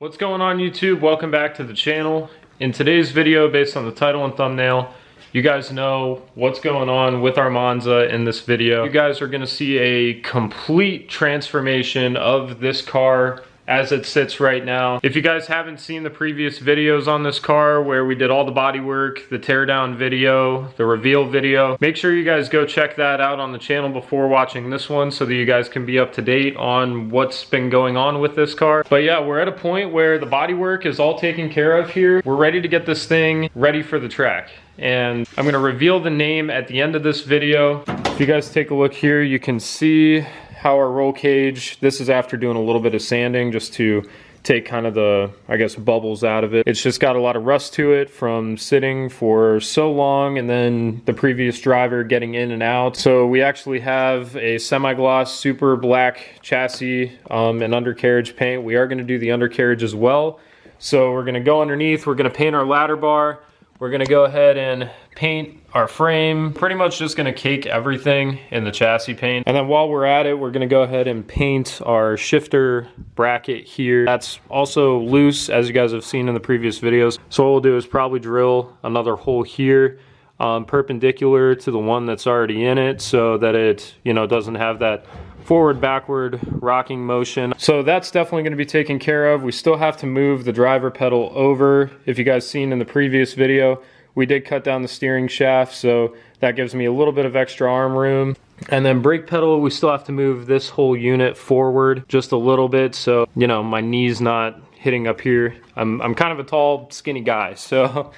What's going on YouTube? Welcome back to the channel. In today's video, based on the title and thumbnail, you guys know what's going on with our Monza in this video. You guys are gonna see a complete transformation of this car as it sits right now. If you guys haven't seen the previous videos on this car where we did all the body work, the teardown video, the reveal video, make sure you guys go check that out on the channel before watching this one so that you guys can be up to date on what's been going on with this car. But yeah, we're at a point where the body work is all taken care of here. We're ready to get this thing ready for the track. And I'm gonna reveal the name at the end of this video. If you guys take a look here, you can see how our roll cage, this is after doing a little bit of sanding just to take kind of the, I guess, bubbles out of it. It's just got a lot of rust to it from sitting for so long and then the previous driver getting in and out. So we actually have a semi-gloss super black chassis and undercarriage paint. We are gonna do the undercarriage as well. So we're gonna go underneath, we're gonna paint our ladder bar. We're gonna go ahead and paint our frame. Pretty much just gonna cake everything in the chassis paint. And then while we're at it, we're gonna go ahead and paint our shifter bracket here. That's also loose, as you guys have seen in the previous videos. So what we'll do is probably drill another hole here, perpendicular to the one that's already in it, so that it, doesn't have that forward backward rocking motion. So that's definitely going to be taken care of. We still have to move the driver pedal over. If you guys seen in the previous video, we did cut down the steering shaft, so that gives me a little bit of extra arm room. And then brake pedal, we still have to move this whole unit forward just a little bit, so my knee's not hitting up here. I'm kind of a tall, skinny guy, so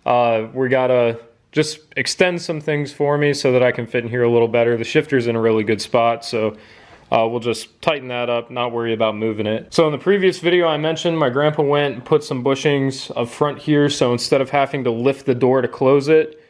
we gotta just extend some things for me so that I can fit in here a little better. The shifter's in a really good spot, so we'll just tighten that up, not worry about moving it. So in the previous video I mentioned my grandpa went and put some bushings up front here, so instead of having to lift the door to close it,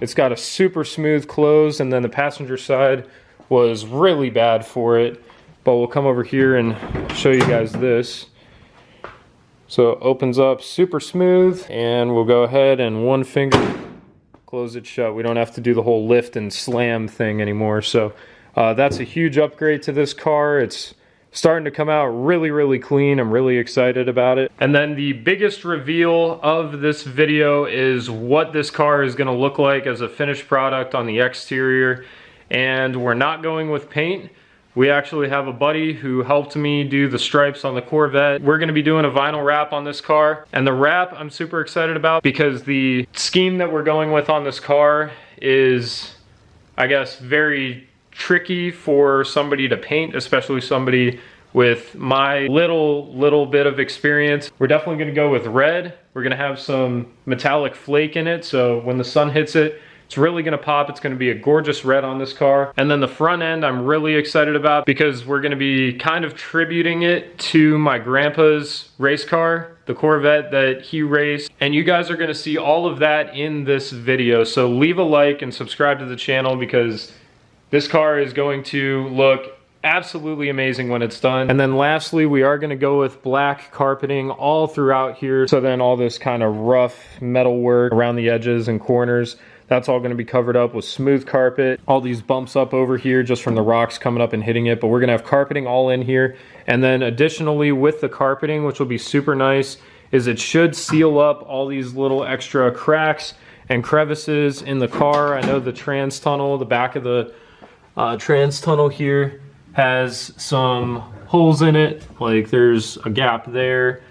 it's got a super smooth close, and then the passenger side was really bad for it. But we'll come over here and show you guys this. So it opens up super smooth, and we'll go ahead and one finger close it shut. We don't have to do the whole lift and slam thing anymore. So that's a huge upgrade to this car. It's starting to come out really, really clean. I'm really excited about it. And then the biggest reveal of this video is what this car is gonna look like as a finished product on the exterior. And we're not going with paint. We actually have a buddy who helped me do the stripes on the Corvette. We're gonna be doing a vinyl wrap on this car. And the wrap I'm super excited about because the scheme that we're going with on this car is, I guess, very tricky for somebody to paint, especially somebody with my little bit of experience. We're definitely gonna go with red. We're gonna have some metallic flake in it, so when the sun hits it, it's really gonna pop. It's gonna be a gorgeous red on this car. And then the front end I'm really excited about because we're gonna be kind of tributing it to my grandpa's race car, the Corvette that he raced. And you guys are gonna see all of that in this video. So leave a like and subscribe to the channel because this car is going to look absolutely amazing when it's done. And then lastly, we are gonna go with black carpeting all throughout here. So then all this kind of rough metal work around the edges and corners, that's all gonna be covered up with smooth carpet. All these bumps up over here just from the rocks coming up and hitting it, but we're gonna have carpeting all in here. And then additionally with the carpeting, which will be super nice, is it should seal up all these little extra cracks and crevices in the car. I know the trans tunnel, the back of the trans tunnel here has some holes in it. Like there's a gap there,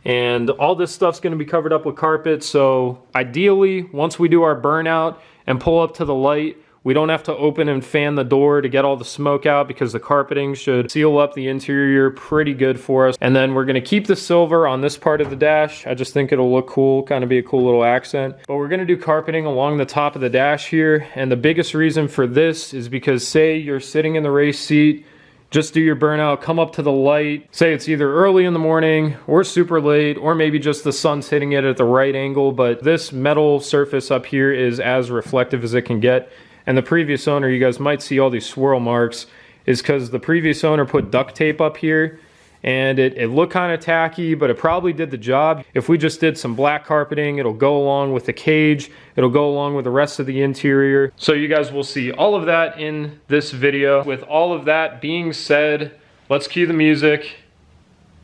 and all this stuff's gonna be covered up with carpet. So ideally, once we do our burnout and pull up to the light, we don't have to open and fan the door to get all the smoke out because the carpeting should seal up the interior pretty good for us. And then we're gonna keep the silver on this part of the dash. I just think it'll look cool, kind of be a cool little accent. But we're gonna do carpeting along the top of the dash here. And the biggest reason for this is because say you're sitting in the race seat, just do your burnout, come up to the light, say it's either early in the morning or super late, or maybe just the sun's hitting it at the right angle, but this metal surface up here is as reflective as it can get. And the previous owner, you guys might see all these swirl marks, is because the previous owner put duct tape up here and it looked kind of tacky, but it probably did the job. If we just did some black carpeting, it'll go along with the cage, it'll go along with the rest of the interior. So you guys will see all of that in this video. With all of that being said, let's cue the music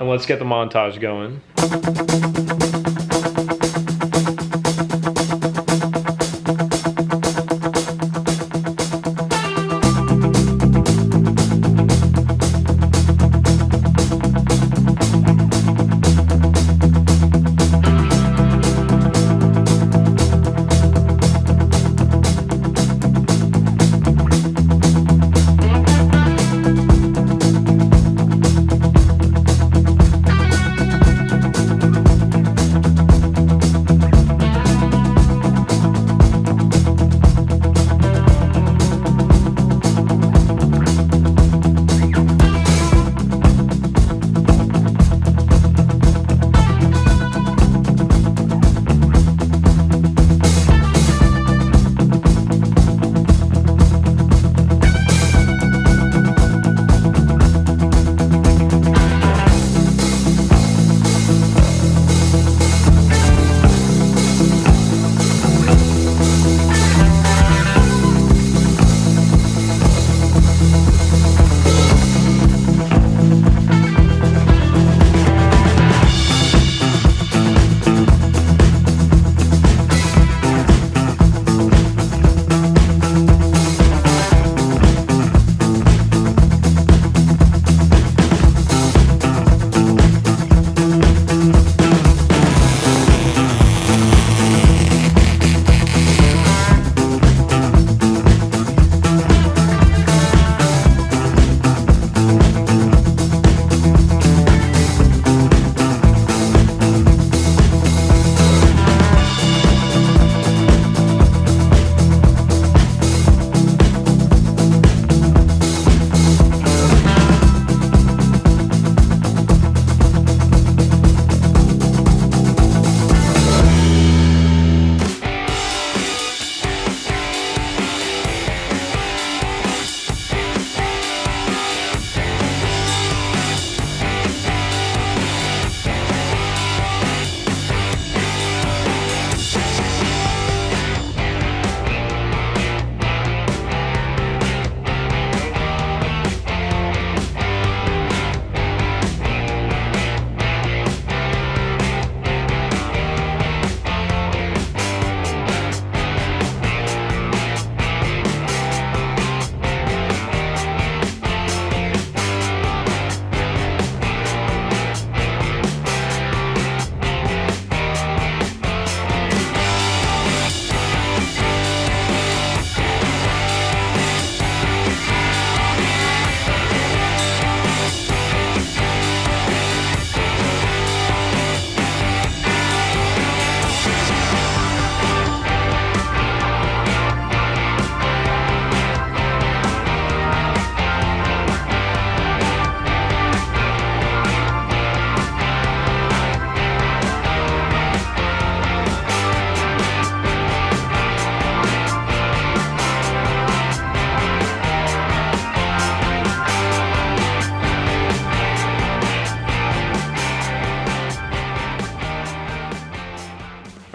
and let's get the montage going.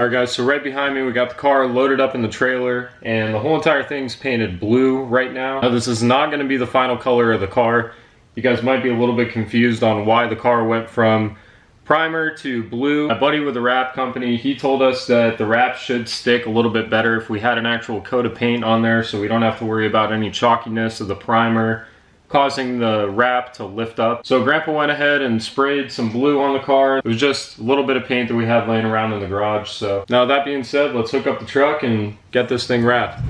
Alright guys, so right behind me we got the car loaded up in the trailer and the whole entire thing's painted blue right now. Now this is not going to be the final color of the car. You guys might be a little bit confused on why the car went from primer to blue. My buddy with the wrap company, he told us that the wrap should stick a little bit better if we had an actual coat of paint on there, so we don't have to worry about any chalkiness of the primer causing the wrap to lift up. So Grandpa went ahead and sprayed some blue on the car. It was just a little bit of paint that we had laying around in the garage. So now that being said, let's hook up the truck and get this thing wrapped.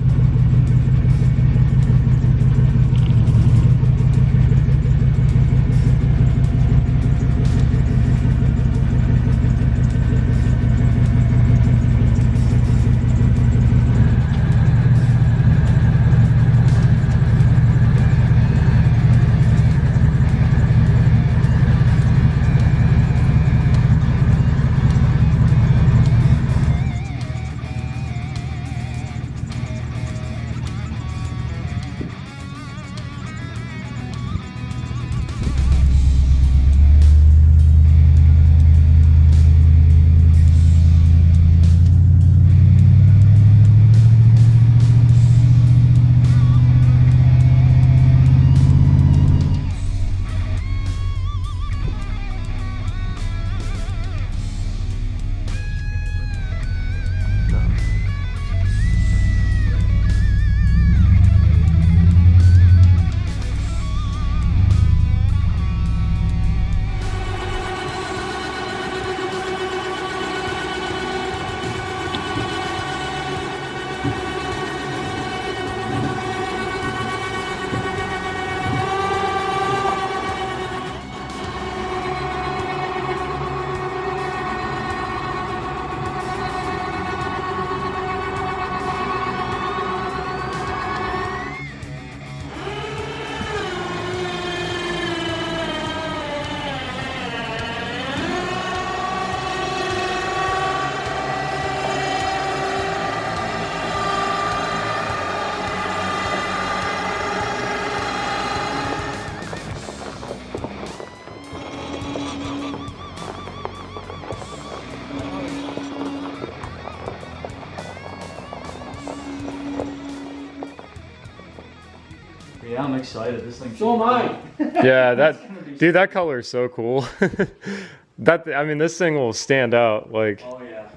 I'm excited. This thing. So am I. Yeah, dude, that color is so cool. I mean, this thing will stand out. Like, Oh yeah.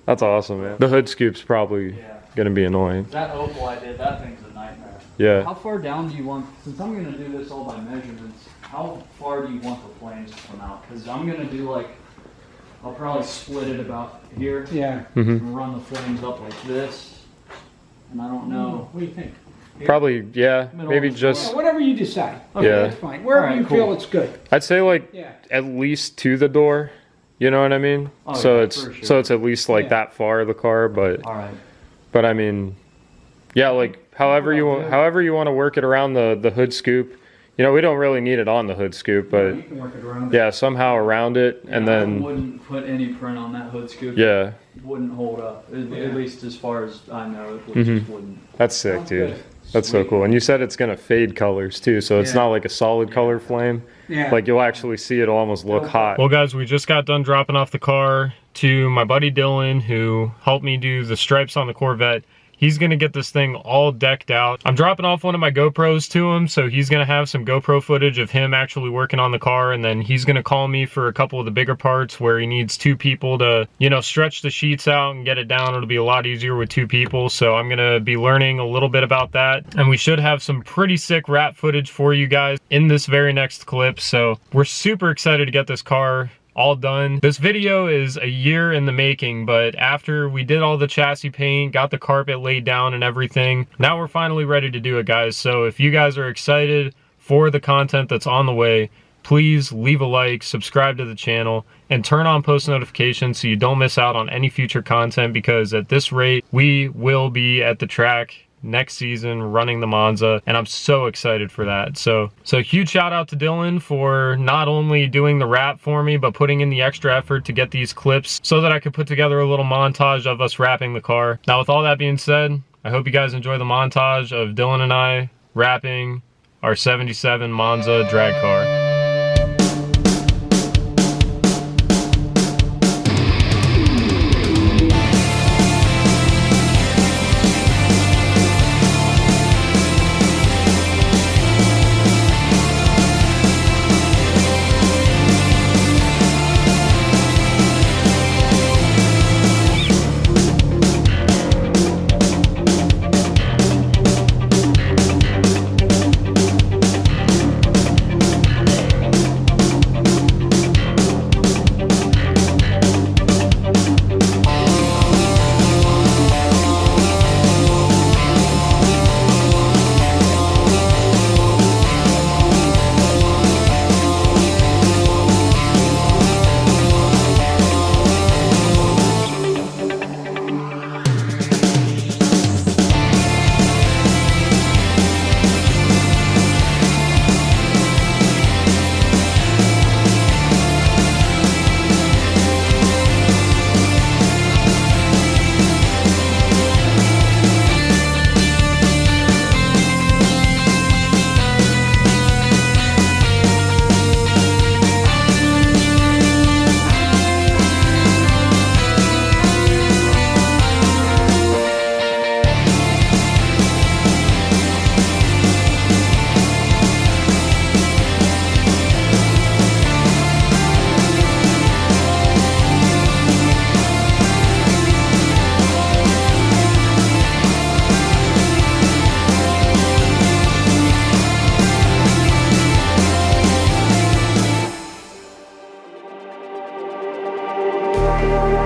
That's awesome, man. The hood scoop's probably gonna be annoying. That opal I did, that thing's a nightmare. Yeah. How far down do you want? Since I'm gonna do this all by measurements, how far do you want the flames to come out? Because I'm gonna do like, I'll probably split it about here. Yeah. And run the flames up like this. And I don't know. What do you think? Here? Probably, yeah. Middle Maybe of the just. Yeah, whatever you decide. Okay, Yeah. that's fine. Wherever Alright, you cool. feel it's good. I'd say like Yeah. at least to the door. You know what I mean? Oh, so yeah, it's for sure. so it's at least like Yeah. that far of the car, but All right. I mean, yeah, like however you want to work it around the hood scoop. You know, we don't really need it on the hood scoop, but You can work it around. yeah, somehow around it, and I then wouldn't put any print on that hood scoop. yeah, It wouldn't hold up. At least as far as I know, it Mm-hmm. just wouldn't. that's sick, Sounds dude. good. That's so Sweet. cool. And you said it's gonna fade colors too, so it's Yeah. not like a solid color flame. Yeah. Like you'll actually see it almost look Okay. hot. Well guys, we just got done dropping off the car to my buddy Dylan, who helped me do the stripes on the Corvette. He's gonna get this thing all decked out. I'm dropping off one of my GoPros to him, so he's gonna have some GoPro footage of him actually working on the car, and then he's gonna call me for a couple of the bigger parts where he needs 2 people to, you know, stretch the sheets out and get it down. It'll be a lot easier with 2 people, so I'm gonna be learning a little bit about that. And we should have some pretty sick wrap footage for you guys in this very next clip, so we're super excited to get this car all done. This video is a year in the making, but after we did all the chassis paint, got the carpet laid down and everything, now we're finally ready to do it, guys. So if you guys are excited for the content that's on the way, please leave a like, subscribe to the channel, and turn on post notifications so you don't miss out on any future content, because at this rate, we will be at the track next season running the Monza, and I'm so excited for that. So huge shout out to Dylan for not only doing the wrap for me, but putting in the extra effort to get these clips so that I could put together a little montage of us wrapping the car. Now with all that being said, I hope you guys enjoy the montage of Dylan and I wrapping our 77 Monza drag car.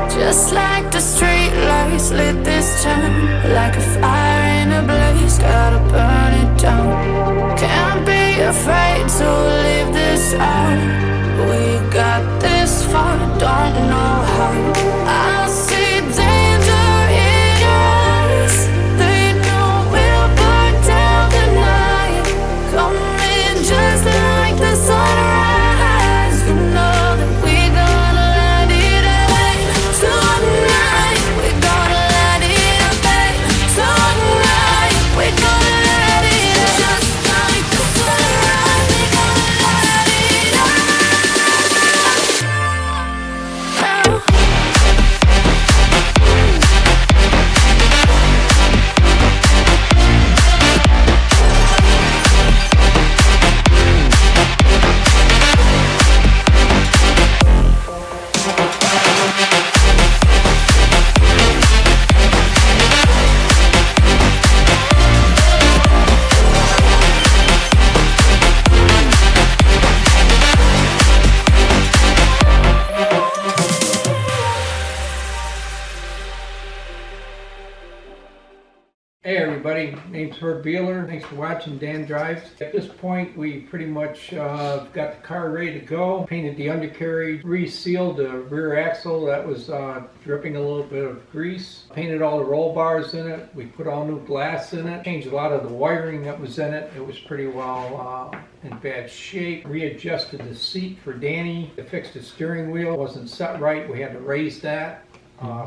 Just like the street lights lit this town, like a fire in a blaze, gotta burn it down. Can't be afraid to leave this out. We got this far, don't know how. I see danger in your eyes. They know we'll burn down the night. Coming just like the sunrise. You know that we gonna light it up tonight. We gonna light it up tonight. We gonna light it up just like the sunrise. We gonna light it up now. everybody. Name's Herb Beeler. Thanks for watching Dan Drives. At this point, we pretty much got the car ready to go. Painted the undercarriage, resealed the rear axle that was dripping a little bit of grease. Painted all the roll bars in it. We put all new glass in it. Changed a lot of the wiring that was in it. It was pretty well in bad shape. Readjusted the seat for Danny. Fixed the steering wheel. It wasn't set right. We had to raise that.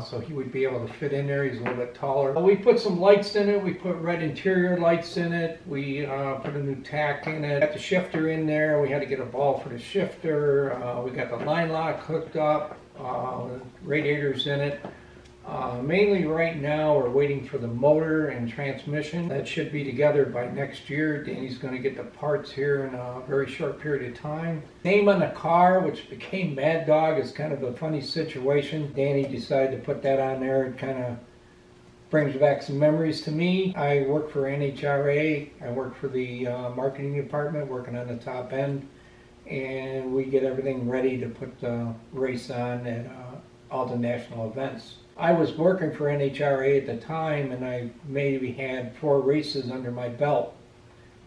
So he would be able to fit in there. He's a little bit taller. We put some lights in it. We put red interior lights in it. We put a new tack in it. Got the shifter in there. We had to get a ball for the shifter. We got the line lock hooked up. Radiators in it. Mainly right now we're waiting for the motor and transmission. That should be together by next year. Danny's going to get the parts here in a very short period of time. Name on the car, which became Mad Dog, is kind of a funny situation. Danny decided to put that on there. It kind of brings back some memories to me. I work for NHRA. I work for the marketing department, working on the top end. And we get everything ready to put the race on at all the national events. I was working for NHRA at the time, and I maybe had 4 races under my belt.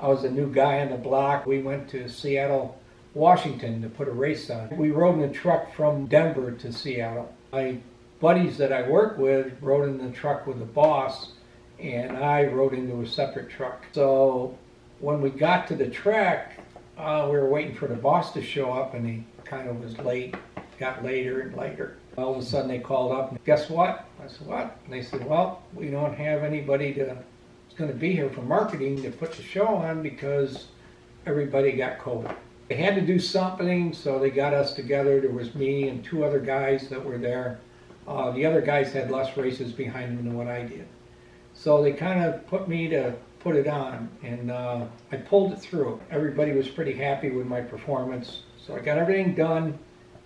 I was a new guy on the block. We went to Seattle, Washington to put a race on. We rode in a truck from Denver to Seattle. My buddies that I work with rode in the truck with the boss, and I rode into a separate truck. So when we got to the track, we were waiting for the boss to show up, and he kind of was late. Got later and later. All of a sudden they called up, and guess what? I said, what? And they said, well, we don't have anybody that's going to be here for marketing to put the show on because everybody got COVID. They had to do something, so they got us together. There was me and 2 other guys that were there. The other guys had less races behind them than what I did. So they kind of put me to put it on, and I pulled it through. Everybody was pretty happy with my performance. So I got everything done.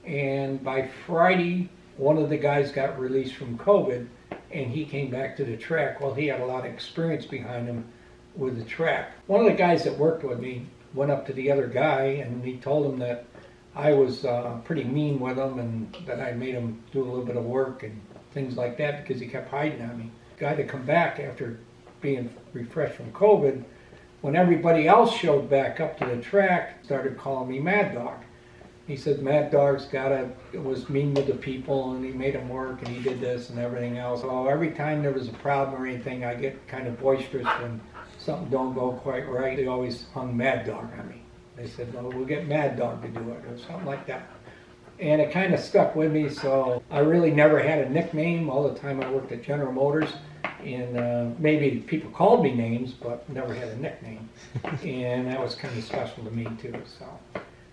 And by Friday, one of the guys got released from COVID, and he came back to the track. Well, he had a lot of experience behind him with the track. One of the guys that worked with me went up to the other guy, and he told him that I was pretty mean with him, and that I made him do a little bit of work and things like that because he kept hiding on me. The guy to come back after being refreshed from COVID, when everybody else showed back up to the track, started calling me Mad Dog. He said Mad Dog's was mean with the people, and he made them work, and he did this and everything else. So every time there was a problem or anything, I get kind of boisterous when something don't go quite right. They always hung Mad Dog on me. They said, well, we'll get Mad Dog to do it, or something like that. And it kind of stuck with me, so I really never had a nickname all the time I worked at General Motors. And maybe people called me names, but never had a nickname. And that was kind of special to me, too, so.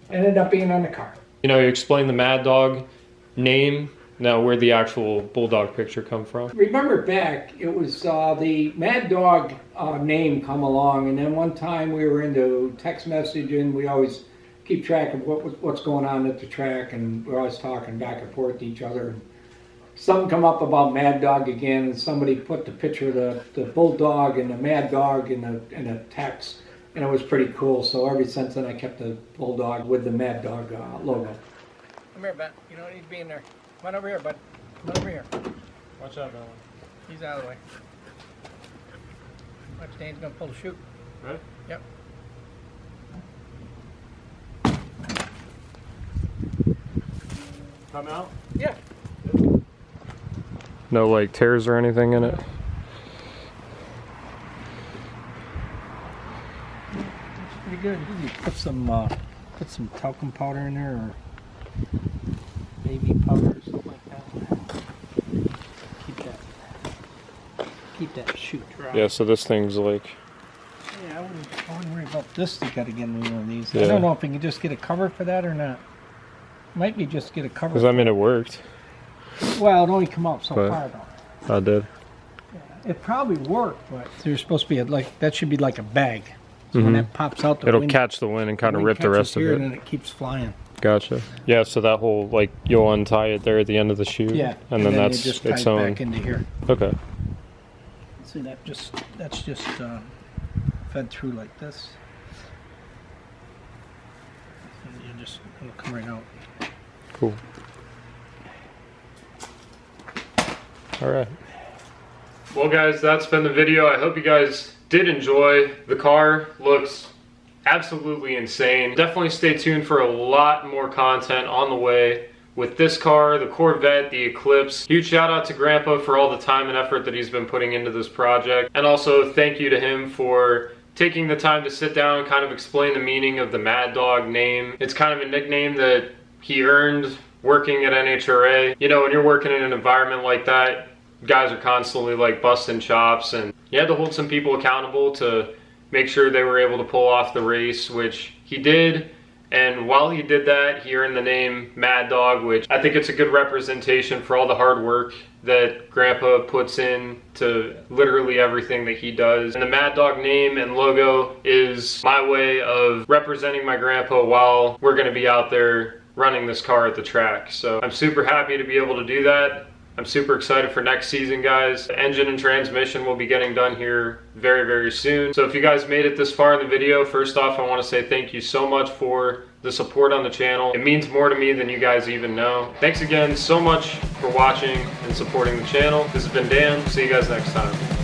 Ended up being on the car. You know, you explained the Mad Dog name. Now, where'd the actual bulldog picture come from? Remember back, it was the Mad Dog name come along, and then one time we were into text messaging. We always keep track of what's going on at the track, and we're always talking back and forth to each other. And something come up about Mad Dog again, and somebody put the picture of the bulldog and the Mad Dog in a text. And it was pretty cool, so ever since then I kept the bulldog with the Mad Dog logo. Come here, Ben. You don't need to be in there. Come on over here, bud. Come on over here. Watch out, Alan. He's out of the way. Watch, Dane's gonna pull the chute. Ready? Yep. Come out? Yeah. No, like, tears or anything in it? Pretty good. You put some talcum powder in there, or baby powder or something like that. Keep that chute dry. Yeah, so this thing's like... Yeah, I wouldn't worry about this. You got to get me one of these. Yeah. I don't know if you can just get a cover for that or not. Might be just get a cover. Because I mean, it worked. Well, it only come out so far though. I did. Yeah, it probably worked, but there's supposed to be that should be like a bag. So when that pops out, the It'll wind, catch the wind and kind of rip the rest of here, it. and then it keeps flying. Gotcha. Yeah, so that whole, like, you'll untie it there at the end of the chute. Yeah, and then that's it just its ties own. back into here. Okay. See, that's just fed through like this. And it'll come right out. Cool. All right. Well guys, that's been the video. I hope you guys did enjoy. The car looks absolutely insane. Definitely stay tuned for a lot more content on the way with this car, the Corvette, the Eclipse. Huge shout out to Grandpa for all the time and effort that he's been putting into this project. And also thank you to him for taking the time to sit down and kind of explain the meaning of the Mad Dog name. It's kind of a nickname that he earned working at NHRA. You know, when you're working in an environment like that, guys are constantly like busting chops, and you had to hold some people accountable to make sure they were able to pull off the race, which he did. And while he did that, he earned the name Mad Dog, which I think it's a good representation for all the hard work that Grandpa puts in to literally everything that he does. And the Mad Dog name and logo is my way of representing my grandpa while we're gonna be out there running this car at the track. So I'm super happy to be able to do that. I'm super excited for next season, guys. The engine and transmission will be getting done here very, very soon. So if you guys made it this far in the video, first off, I want to say thank you so much for the support on the channel. It means more to me than you guys even know. Thanks again so much for watching and supporting the channel. This has been Dan. See you guys next time.